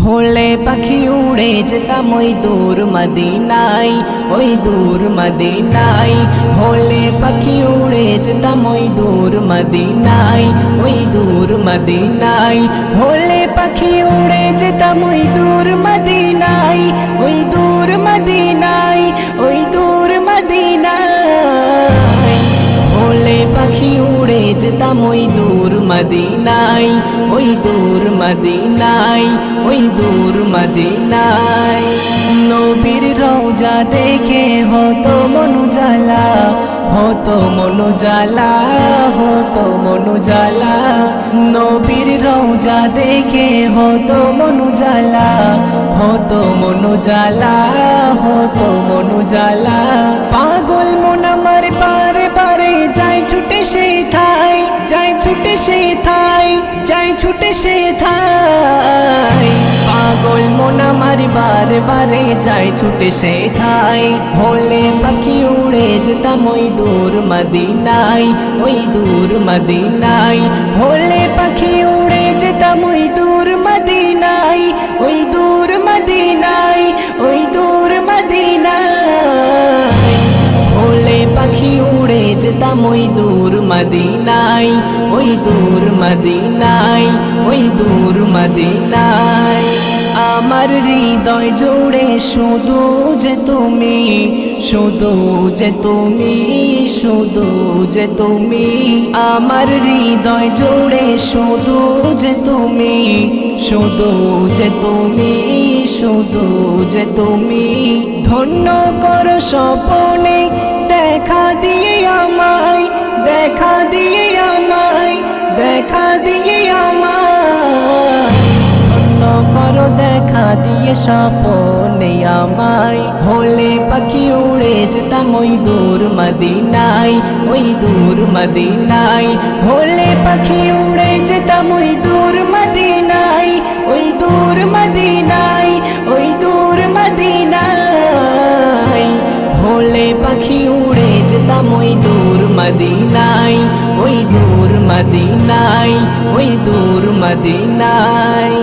হলে পাখি উড়ে যেতাম ওই দূর মদিনায়, ওই দূর মদিনায়। হলে পাখি উড়ে যেতাম ওই দূর মদিনায়, ওই দূর মদিনায়। হলে পাখি উড়ে যেতাম ওই দূর মদিনায়, ওই দূর মদিনায়, ওই দূর মদিনায়। হলে পাখি উড়ে যেতাম ওই দূর মদিনায়, ওই দূর মদিনায়, ওই দূর মদিনায়। নবীর রওজা দেখে হতো মন উজালা, হতো মন উজালা, হতো মন উজালা। নবীর রওজা দেখে হতো মন উজালা, হতো মন উজালা, হতো মন উজালা। পাগল মন আমার বারে বারে যায় ছুটে সেই ঠাই, যায় ছুটে সেই ঠাই, যায় ছুটে সেই ঠাই। পাগল মন আমার বারে বারে যায় ছুটে সেই ঠাই। হলে পাখি উড়ে যেতাম ওই দূর মদিনায়, ওই দূর মদিনায়। হলে পাখি উড়ে যেতাম ওই দূর মদিনায়, ওই দূর মদিনায়, ওই দূর মদিনায়। হলে পাখি উড়ে যেতাম ওই দূর মদিনায়, ওই দূর মদিনায়, ওই দূর মদিনায়। আমার হৃদয় জুড়ে শুধু যে তুমি, শুধু যে তুমি, শুধু যে তুমি। আমার হৃদয় জুড়ে শুধু যে তুমি, শুধু যে তুমি, শুধু যে তুমি। ধন্য করো স্বপনে দেখা দিয়ে আমায়, দেখা দিয়ে আমায়, দেখা দিয়ে আমায়। ধন্য করো দেখা দিয়ে স্বপনে আমায়। হলে পাখি উড়ে যেতাম ওই দূর মদিনায়, ওই দূর মদিনায়। হলে পাখি উড়ে যেতাম ওই দূর মদিনায়, ওই দূর মদিনায়, ওই দূর মদিনায়। হলে পাখি উড়ে যেতাম ওই দূর মদিনায়, ওই দূর মদিনায়, ওই দূর মদিনায়।